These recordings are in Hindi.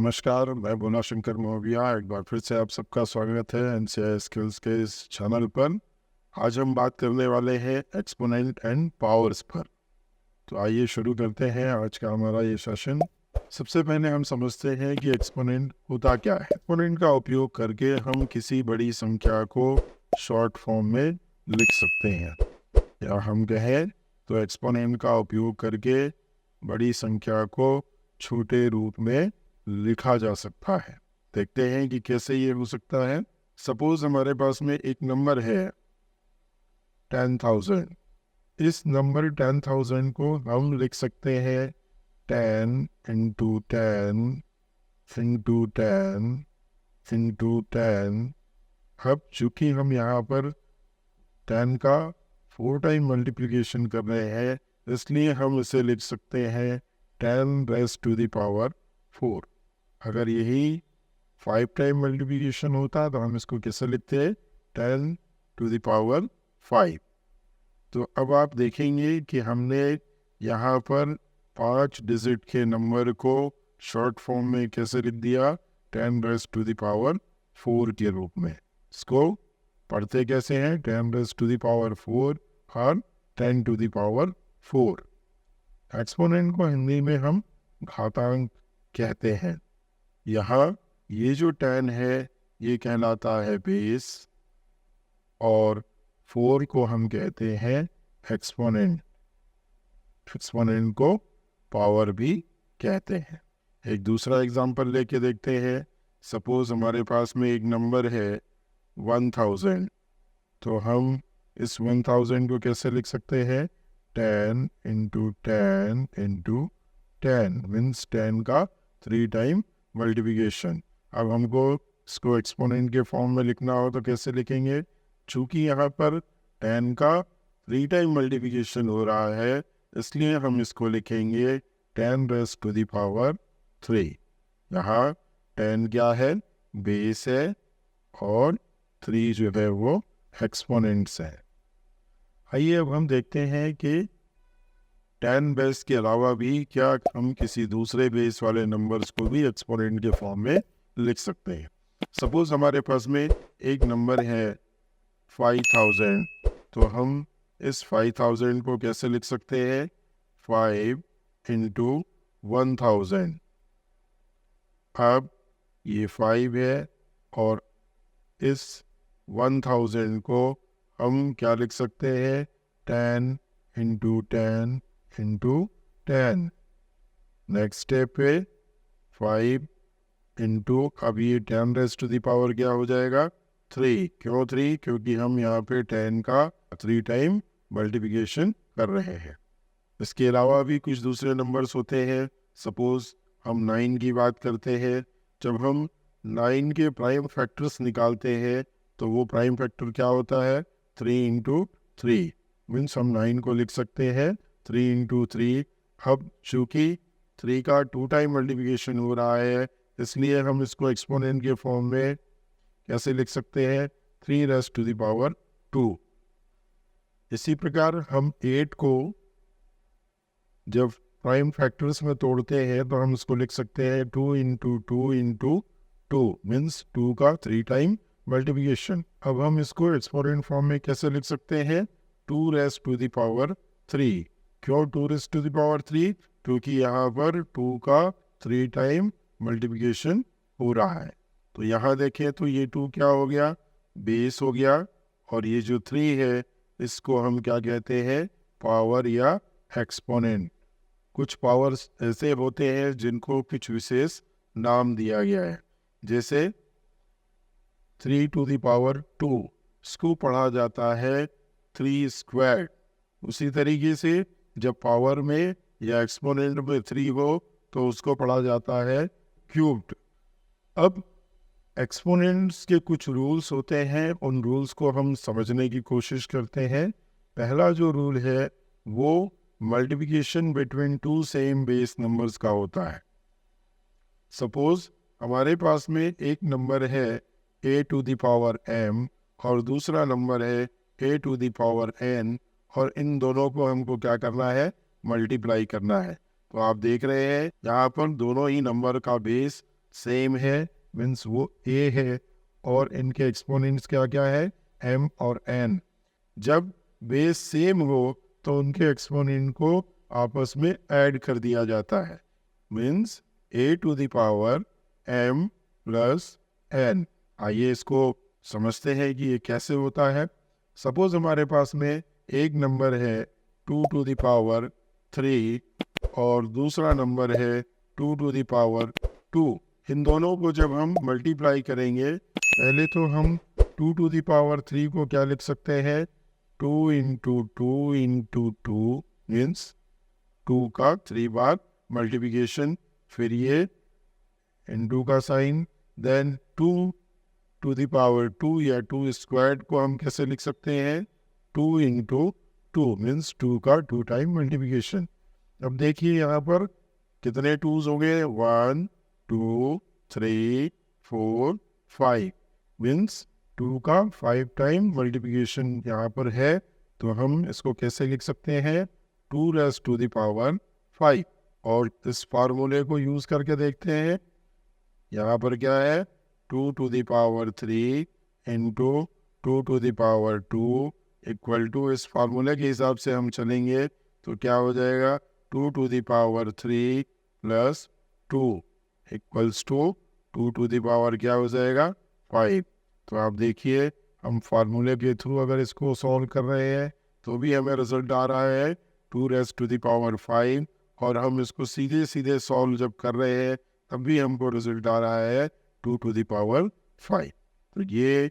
नमस्कार, मैं भोला शंकर मौर्या। एक बार फिर से आप सबका स्वागत है एनसीआई स्किल्स के इस चैनल पर। आज हम बात करने वाले हैं एक्सपोनेंट एंड पावर्स पर। तो आइए शुरू करते हैं आज का हमारा ये सेशन। सबसे पहले हम समझते हैं कि एक्सपोनेंट होता क्या है। एक्सपोनेंट का उपयोग करके हम किसी बड़ी संख्या को शॉर्ट फॉर्म में लिख सकते हैं, या हम कहें तो एक्सपोनेंट का उपयोग करके बड़ी संख्या को छोटे रूप में लिखा जा सकता है। देखते हैं कि कैसे ये हो सकता है। सपोज हमारे पास में एक नंबर है 10,000। इस नंबर 10,000 को हम लिख सकते हैं 10 इंटू 10 इंटू 10 इंटू 10। अब चूंकि हम यहाँ पर 10 का 4 टाइम मल्टीप्लिकेशन कर रहे हैं, इसलिए हम इसे लिख सकते हैं 10 रेज़ टू द पावर 4। अगर यही 5 टाइम मल्टीप्लिकेशन होता तो हम इसको कैसे लिखते हैं 10 टू द पावर 5। तो अब आप देखेंगे कि हमने यहाँ पर 5 डिजिट के नंबर को शॉर्ट फॉर्म में कैसे लिख दिया, 10 रेज़ टू द पावर 4 के रूप में। इसको पढ़ते कैसे हैं, 10 रेज़ टू द पावर 4 और 10 टू द पावर 4। एक्सपोनेंट को हिंदी में हम घातांक कहते हैं। यहाँ ये जो 10 है ये कहलाता है बेस, और 4 को हम कहते हैं एक्सपोनेंट। एक्सपोनेंट को पावर भी कहते हैं। एक दूसरा एग्जांपल लेके देखते हैं। सपोज हमारे पास में एक नंबर है 1000। तो हम इस 1000 को कैसे लिख सकते हैं, 10 इंटू 10 इंटू 10 मीन्स 10 का 3 टाइम मल्टीप्लिकेशन। अब हमको इसको एक्सपोनेंट के फॉर्म में लिखना हो तो कैसे लिखेंगे। चूंकि यहाँ पर 10 का 3 टाइम मल्टीप्लिकेशन हो रहा है, इसलिए हम इसको लिखेंगे 10 रेज़ टू द पावर 3। यहाँ 10 क्या है, बेस है, और 3 जो है वो एक्सपोनेंट्स है। आइए अब हम देखते हैं कि 10 बेस के अलावा भी क्या हम किसी दूसरे बेस वाले नंबर्स को भी एक्सपोनेंट के फॉर्म में लिख सकते हैं। सपोज हमारे पास में एक नंबर है 5000। तो हम इस 5000 को कैसे लिख सकते हैं, 5 इंटू 1000। अब ये 5 है, और इस 1000 को हम क्या लिख सकते हैं, 10 इंटू 10 इंटू 10। नेक्स्ट स्टेप पे 5 इंटू, अब ये 10 रेज़ टू द पावर क्या हो जाएगा, 3। क्यों 3, क्योंकि हम यहाँ पे 10 का 3 टाइम मल्टीप्लिकेशन कर रहे हैं। इसके अलावा भी कुछ दूसरे नंबर्स होते हैं। सपोज हम 9 की बात करते हैं। जब हम 9 के प्राइम फैक्टर्स निकालते हैं तो वो प्राइम फैक्टर क्या होता है, 3 इंटू 3 मीन्स हम 9 को लिख सकते हैं 3 इंटू 3। अब चूँकि 3 का 2 टाइम मल्टीप्लिकेशन हो रहा है, इसलिए हम इसको एक्सपोनेंट के फॉर्म में कैसे लिख सकते हैं, 3 रेज़ टू द पावर 2। इसी प्रकार हम 8 को जब प्राइम फैक्टर्स में तोड़ते हैं तो हम इसको लिख सकते हैं 2 इंटू 2 इंटू 2 मीन्स 2 का 3 टाइम मल्टीप्लिकेशन। अब हम इसको एक्सपोनेंट फॉर्म में कैसे लिख सकते हैं, 2 रेज़ टू द पावर 3। क्यों 2 रेज़ टू द पावर 3, क्योंकि यहाँ पर 2 का 3 टाइम मल्टीप्लिकेशन हो रहा है। तो यहाँ देखें तो ये 2 क्या हो गया, बेस हो गया, और ये जो 3 है इसको हम क्या कहते हैं, पावर या एक्सपोनेंट। कुछ पावर्स ऐसे होते हैं जिनको कुछ विशेष नाम दिया गया है, जैसे 3 टू द पावर 2 इसको पढ़ा जाता है 3 स्क्वायर। उसी तरीके से जब पावर में या एक्सपोनेंट में 3 हो तो उसको पढ़ा जाता है क्यूब्ड। अब एक्सपोनेंट्स के कुछ रूल्स होते हैं, उन रूल्स को हम समझने की कोशिश करते हैं। पहला जो रूल है वो multiplication between 2 same base numbers का होता है। सपोज हमारे पास में एक नंबर है a to the power m और दूसरा नंबर है a to the power n, और इन दोनों को हमको क्या करना है, मल्टीप्लाई करना है। तो आप देख रहे हैं यहाँ पर दोनों ही नंबर का बेस सेम है मीन्स वो a है, और इनके एक्सपोनेंट्स क्या क्या है, m और n। जब बेस सेम हो तो उनके एक्सपोनेंट को आपस में ऐड कर दिया जाता है, means a to the power m plus n। आइए इसको समझते हैं कि ये कैसे होता है। सपोज हमारे पास में एक नंबर है 2 टू द पावर 3 और दूसरा नंबर है 2 टू द पावर 2। इन दोनों को जब हम मल्टीप्लाई करेंगे, पहले तो हम 2 टू द पावर 3 को क्या लिख सकते हैं, 2 इंटू 2 इंटू 2 मीन्स 2 का 3 बार मल्टीप्लिकेशन, फिर ये इंटू का sign, then 2 to the power 2 या 2 स्क्वायर्ड को हम कैसे लिख सकते हैं, 2 इंटू 2 मीन्स 2 का 2 टाइम मल्टीप्लिकेशन। अब देखिए यहाँ पर कितने टूज हो गए, 1 2 3 4 5 मीन्स 2 का 5 टाइम मल्टीप्लिकेशन यहाँ पर है। तो हम इसको कैसे लिख सकते हैं, 2 रेज़ टू द पावर 5। और इस फार्मूले को यूज करके देखते हैं, यहाँ पर क्या है, 2 to the power 3 into 2 to the power 2 equal to, इस फार्मूले के हिसाब से हम चलेंगे तो क्या हो जाएगा, 2 to the power 3 plus 2 equals to 2 to the power क्या हो जाएगा, 5। तो आप देखिए हम फार्मूले के थ्रू अगर इसको सॉल्व कर रहे हैं तो भी हमें रिजल्ट आ रहा है 2 रेज़ टू द पावर 5, और हम इसको सीधे सीधे सॉल्व जब कर रहे हैं तब भी हमको रिजल्ट आ रहा है 2 टू द पावर 5। तो ये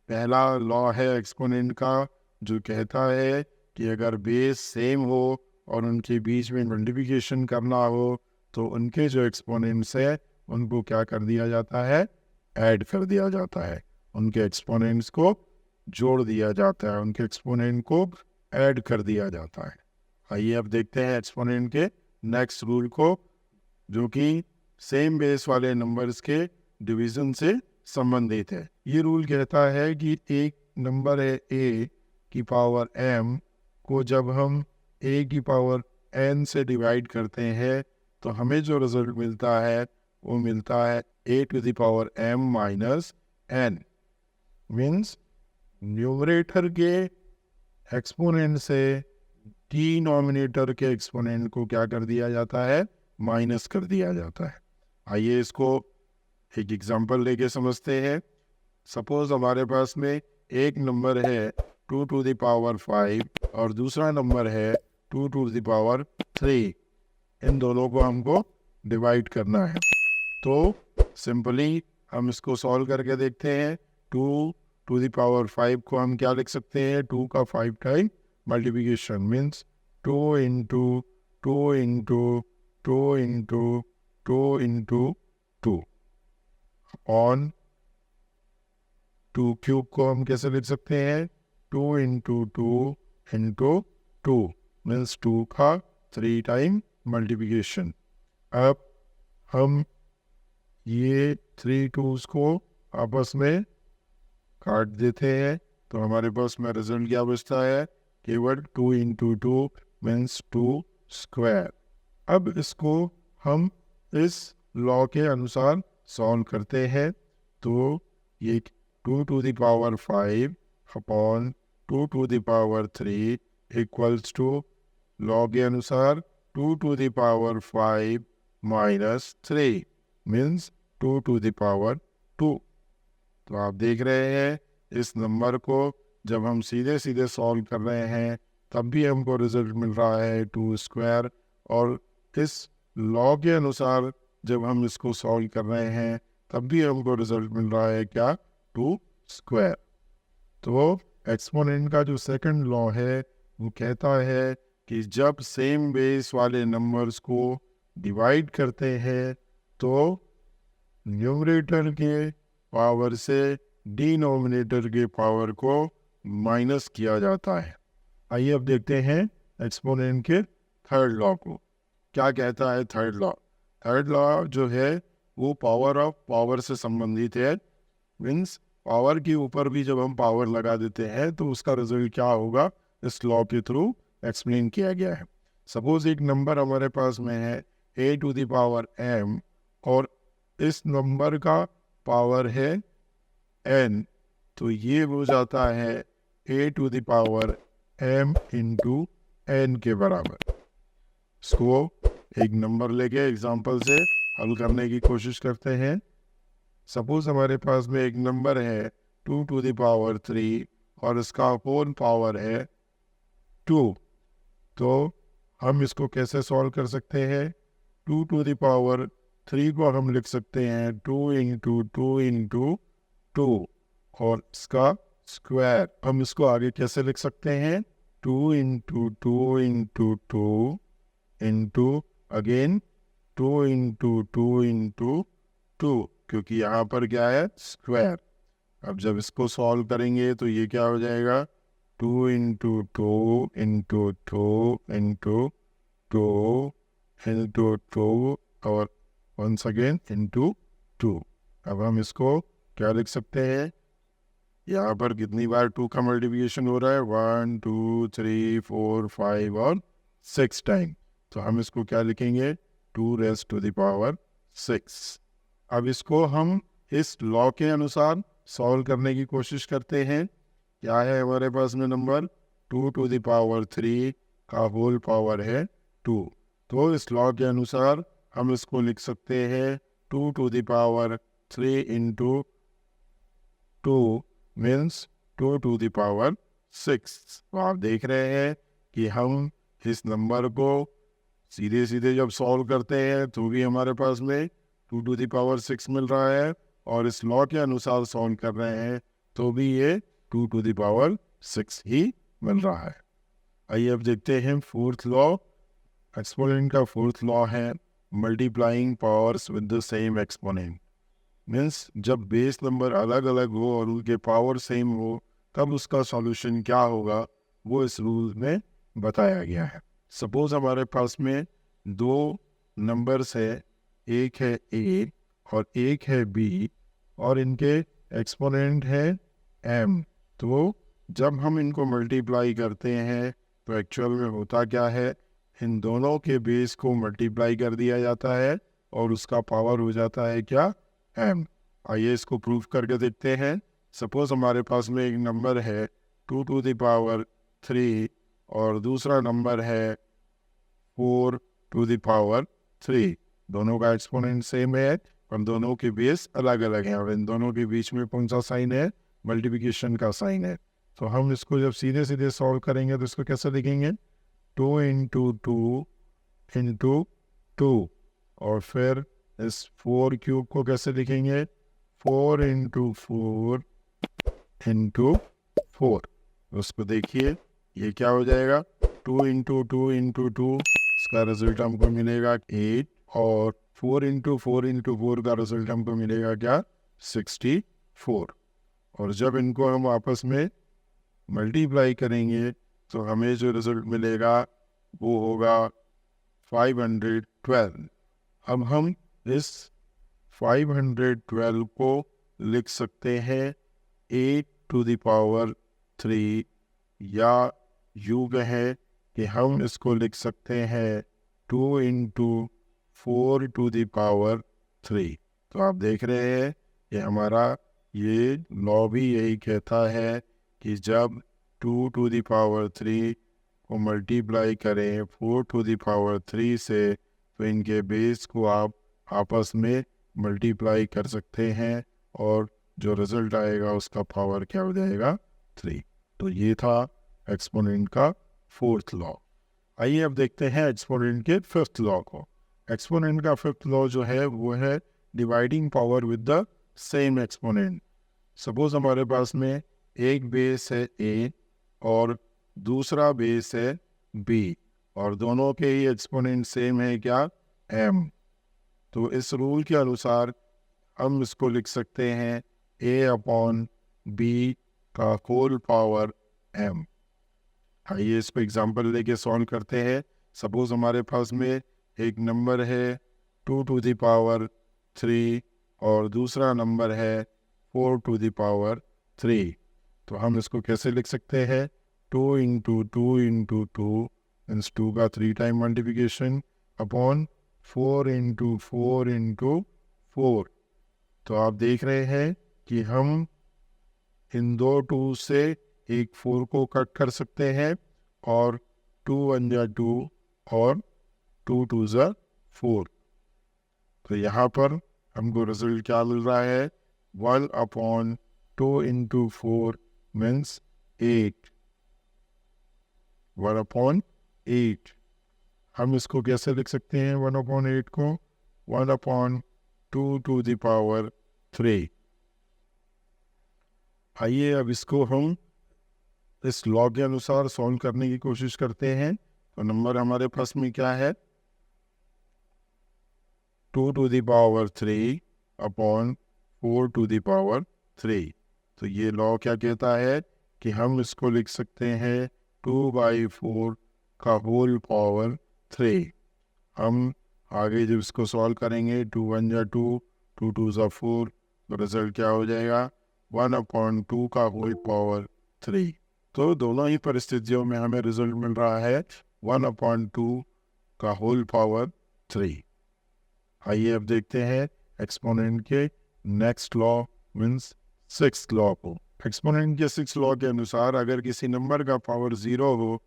पहला लॉ है एक्सपोनेंट का, जो कहता है कि अगर बेस सेम हो और उनके बीच में मल्टीप्लिकेशन करना हो तो उनके जो एक्सपोनेंट्स है उनको क्या कर दिया जाता है, ऐड कर दिया जाता है, उनके एक्सपोनेंट्स को जोड़ दिया जाता है, उनके एक्सपोनेंट को ऐड कर दिया जाता है। आइए अब देखते हैं एक्सपोनेंट के नेक्स्ट रूल को, जो कि सेम बेस वाले नंबर्स के डिवीजन से संबंधित है। ये रूल कहता है कि एक नंबर है a की पावर m को जब हम a की पावर n से डिवाइड करते हैं तो हमें जो रिजल्ट मिलता है वो मिलता है a to the power m minus n। Means numerator के एक्सपोनेंट से डिनोमिनेटर के एक्सपोनेंट को क्या कर दिया जाता है, माइनस कर दिया जाता है। आइए इसको एक एग्जांपल लेके समझते हैं। सपोज हमारे पास में एक नंबर है 2 टू द पावर 5 और दूसरा नंबर है 2 टू द पावर 3। इन दोनों को हमको डिवाइड करना है, तो सिंपली हम इसको सॉल्व करके देखते हैं। 2 टू द पावर 5 को हम क्या लिख सकते हैं, 2 का 5 time multiplication means 2 into 2 into 2 into 2 into 2 on 2 cube को हम कैसे लिख सकते हैं, 2 इंटू 2 इंटू 2 मीन्स 2 का 3 टाइम मल्टीप्लिकेशन। अब हम ये 3 टूज को आपस में काट देते हैं तो हमारे पास में रिजल्ट क्या बचता है, केवल 2 इंटू 2 मीन्स 2 स्क्वायर। अब इसको हम इस लॉ के अनुसार सॉल्व करते हैं, तो ये 2 to the power 5 upon 2 to the power 3 equals to law के अनुसार 2 to the power 5 minus 3 means 2 to the power 2। तो आप देख रहे हैं इस नंबर को जब हम सीधे सीधे सॉल्व कर रहे हैं तब भी हमको रिजल्ट मिल रहा है 2 स्क्वायर, और इस लॉ के अनुसार जब हम इसको सॉल्व कर रहे हैं तब भी हमको रिजल्ट मिल रहा है क्या, 2 स्क्वायर। तो एक्सपोनेंट का जो सेकंड लॉ है वो कहता है कि जब सेम बेस वाले नंबर्स को डिवाइड करते हैं तो न्यूमरेटर के पावर से डिनोमिनेटर के पावर को माइनस किया जाता है। आइए अब देखते हैं एक्सपोनेंट के थर्ड लॉ को। क्या कहता है थर्ड लॉ? थर्ड लॉ जो है वो पावर ऑफ पावर से संबंधित है। मीन्स पावर के ऊपर भी जब हम पावर लगा देते हैं तो उसका रिजल्ट क्या होगा, इस लॉ के थ्रू एक्सप्लेन किया गया है। सपोज एक नंबर हमारे पास में है a to the power m और इस नंबर का पावर है n, तो ये हो जाता है a to the power m into n के बराबर। इसको एक नंबर लेके एग्जांपल से हल करने की कोशिश करते हैं। सपोज हमारे पास में एक नंबर है 2 टू द पावर 3 और इसका होल पावर है 2। तो हम इसको कैसे सॉल्व कर सकते हैं? 2 टू द पावर 3 को हम लिख सकते हैं 2 इंटू 2 इंटू 2 और इसका स्क्वायर। हम इसको आगे कैसे लिख सकते हैं? 2 into 2 into 2 into again 2 into 2 into 2, क्योंकि यहाँ पर क्या है? स्क्वायर। अब जब इसको सॉल्व करेंगे तो ये क्या हो जाएगा? 2 इंटू 2 इंटू 2 इंटू 2 इंटू 2 और वंस अगेन इंटू 2। अब हम इसको क्या लिख सकते हैं? यहाँ पर कितनी बार 2 का मल्टीप्लिकेशन हो रहा है? 1 2 3 4 5 और 6 टाइम। तो हम इसको क्या लिखेंगे? 2 रेज़ टू द पावर 6। अब इसको हम इस लॉ के अनुसार सॉल्व करने की कोशिश करते हैं। क्या है हमारे पास में नंबर? 2 टू द पावर 3 का होल पावर है 2। तो इस लॉ के अनुसार हम इसको लिख सकते हैं 2 to the power 3 into 2 means 2 to the power 6। तो आप देख रहे हैं कि हम इस नंबर को सीधे सीधे जब सॉल्व करते हैं तो भी हमारे पास में 2 टू द पावर 6 मिल रहा है, और इस लॉ के अनुसार सॉल्व कर रहे हैं तो भी ये 2 टू द पावर 6 ही मिल रहा है। आइए अब देखते हैं फोर्थ लॉ। एक्सपोनेंट का फोर्थ लॉ है multiplying powers with the same exponent. Means जब बेस नंबर अलग अलग हो और उनके पावर सेम हो तब उसका सॉल्यूशन क्या होगा, वो इस रूल में बताया गया है। सपोज हमारे पास में दो नंबर्स है, एक है a और एक है b, और इनके एक्सपोनेंट है m। तो जब हम इनको मल्टीप्लाई करते हैं तो एक्चुअल में होता क्या है? इन दोनों के बेस को मल्टीप्लाई कर दिया जाता है और उसका पावर हो जाता है क्या? m। आइए इसको प्रूफ करके देखते हैं। सपोज हमारे पास में एक नंबर है 2 टू द पावर 3 और दूसरा नंबर है 4 टू द पावर 3। दोनों का एक्सपोनेंट सेम है पर दोनों के बेस अलग अलग हैं, और इन दोनों के बीच में कौन सा साइन है? मल्टीप्लिकेशन का साइन है। तो हम इसको जब सीधे सीधे सॉल्व करेंगे तो इसको कैसे लिखेंगे? 2 इंटू 2 इंटू 2, और फिर इस 4 क्यूब को कैसे लिखेंगे? 4 इंटू 4 इंटू 4। उसको देखिए ये क्या हो जाएगा? 2 इंटू 2 इंटू 2, इसका रिजल्ट हमको मिलेगा 8, और 4 इंटू 4 इंटू 4 का रिजल्ट हमको मिलेगा क्या? 64। और जब इनको हम आपस में मल्टीप्लाई करेंगे तो हमें जो रिजल्ट मिलेगा वो होगा 512। अब हम इस 512 को लिख सकते हैं 8 टू द पावर 3, या यूँ कहें कि हम इसको लिख सकते हैं 2 इंटू 4 टू द पावर 3। तो आप देख रहे हैं कि हमारा ये लॉ भी यही कहता है कि जब 2 टू द पावर 3 को मल्टीप्लाई करें 4 टू द पावर 3 से तो इनके बेस को आप आपस में मल्टीप्लाई कर सकते हैं और जो रिजल्ट आएगा उसका पावर क्या हो जाएगा? 3। तो ये था एक्सपोनेंट का फोर्थ लॉ। आइए अब देखते हैं एक्सपोनेंट के फिफ्थ लॉ को। एक्सपोनेंट का फिफ्थ लॉ जो है वो है dividing power with the same exponent. Suppose हमारे पास में एक बेस है a और दूसरा बेस है b, और दोनों के ही एक्सपोनेंट सेम है क्या? m। तो इस रूल के अनुसार हम इसको लिख सकते हैं a अपॉन b का होल पावर m। आइए इस पर एग्जाम्पल लेके सॉल्व करते हैं। सपोज हमारे पास में एक नंबर है 2 टू द पावर 3 और दूसरा नंबर है 4 टू द पावर 3। तो हम इसको कैसे लिख सकते हैं? 2 इंटू 2 इंटू 2 मीन्स 2 का 3 time multiplication upon 4 into 4 into 4। तो आप देख रहे हैं कि हम इन दो 2 से एक 4 को कट कर सकते हैं और 2 1 जा 2 और 2 2 जा 4। तो यहाँ पर हमको रिजल्ट क्या मिल रहा है? 1/2 इंटू 4 मीन्स 8। 1/8। हम इसको कैसे लिख सकते हैं 1/8 को? 1/2 टू द पावर 3। आइए अब इसको हम इस लॉ के अनुसार सॉल्व करने की कोशिश करते हैं। तो नंबर हमारे पास में क्या है? 2 to the power 3 upon 4 to the power 3। तो ये लॉ क्या कहता है कि हम इसको लिख सकते हैं 2/4 का होल पावर 3। हम आगे जब इसको सॉल्व करेंगे 2 1 जा 2, 2 2 जा 4, तो रिजल्ट क्या हो जाएगा? 1/2 का होल पावर 3। तो दोनों ही परिस्थितियों में हमें रिजल्ट मिल रहा है 1/2 का होल पावर 3। आइए अब देखते हैं एक्सपोनेंट के next law means sixth law को। एक्सपोनेंट के सिक्स्थ लॉ के अनुसार अगर किसी नंबर का पावर 0 हो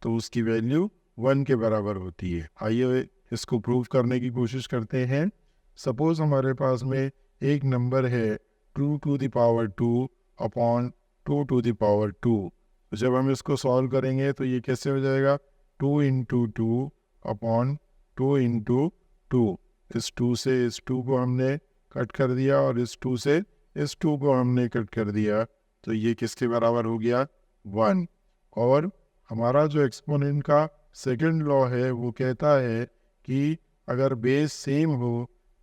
तो उसकी वैल्यू 1 के बराबर होती है। आइए इसको प्रूव करने की कोशिश करते हैं। सपोज हमारे पास में एक नंबर है 2 to the power 2 upon 2 to the power 2। तो जब हम इसको सॉल्व करेंगे तो ये कैसे हो जाएगा? 2 इंटू 2 अपॉन 2 इंटू 2। इस 2 से इस 2 को हमने कट कर दिया और इस 2 से इस 2 को हमने कट कर दिया, तो ये किसके बराबर हो गया? 1। और हमारा जो एक्सपोनेंट का सेकंड लॉ है वो कहता है कि अगर बेस सेम हो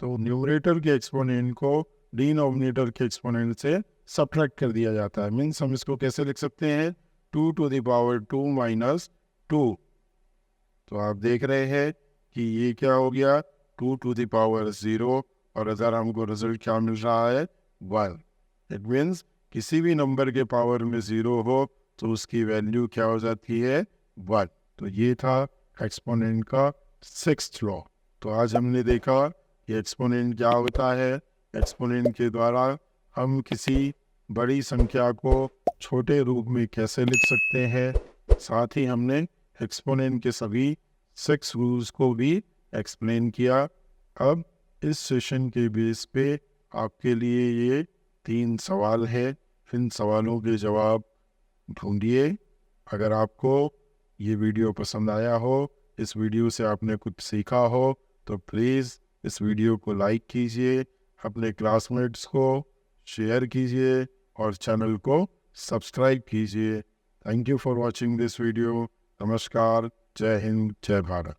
तो न्यूमरेटर के एक्सपोनेंट को डिनोमिनेटर के एक्सपोनेंट से सब्ट्रैक्ट कर दिया जाता है। मीन्स हम इसको कैसे लिख सकते हैं? 2 टू द पावर 2 माइनस 2। तो आप देख रहे हैं कि ये क्या हो गया? 2 टू द पावर 0। और अगर हमको रिजल्ट क्या मिल रहा है? 1। इट मीन्स किसी भी नंबर के पावर में 0 हो तो उसकी वैल्यू क्या हो जाती है? 1। तो ये था एक्सपोनेंट का सिक्स्थ लॉ। तो आज हमने देखा कि एक्सपोनेंट क्या होता है। एक्सपोनेंट के द्वारा हम किसी बड़ी संख्या को छोटे रूप में कैसे लिख सकते हैं, साथ ही हमने एक्सपोनेंट के सभी 6 रूल्स को भी एक्सप्लेन किया। अब इस सेशन के बेस पे आपके लिए ये 3 सवाल है। इन सवालों के जवाब ढूंढिए। अगर आपको ये वीडियो पसंद आया हो, इस वीडियो से आपने कुछ सीखा हो, तो प्लीज़ इस वीडियो को लाइक कीजिए, अपने क्लासमेट्स को शेयर कीजिए और चैनल को सब्सक्राइब कीजिए। Thank you for watching this video. नमस्कार, जय हिंद, जय भारत।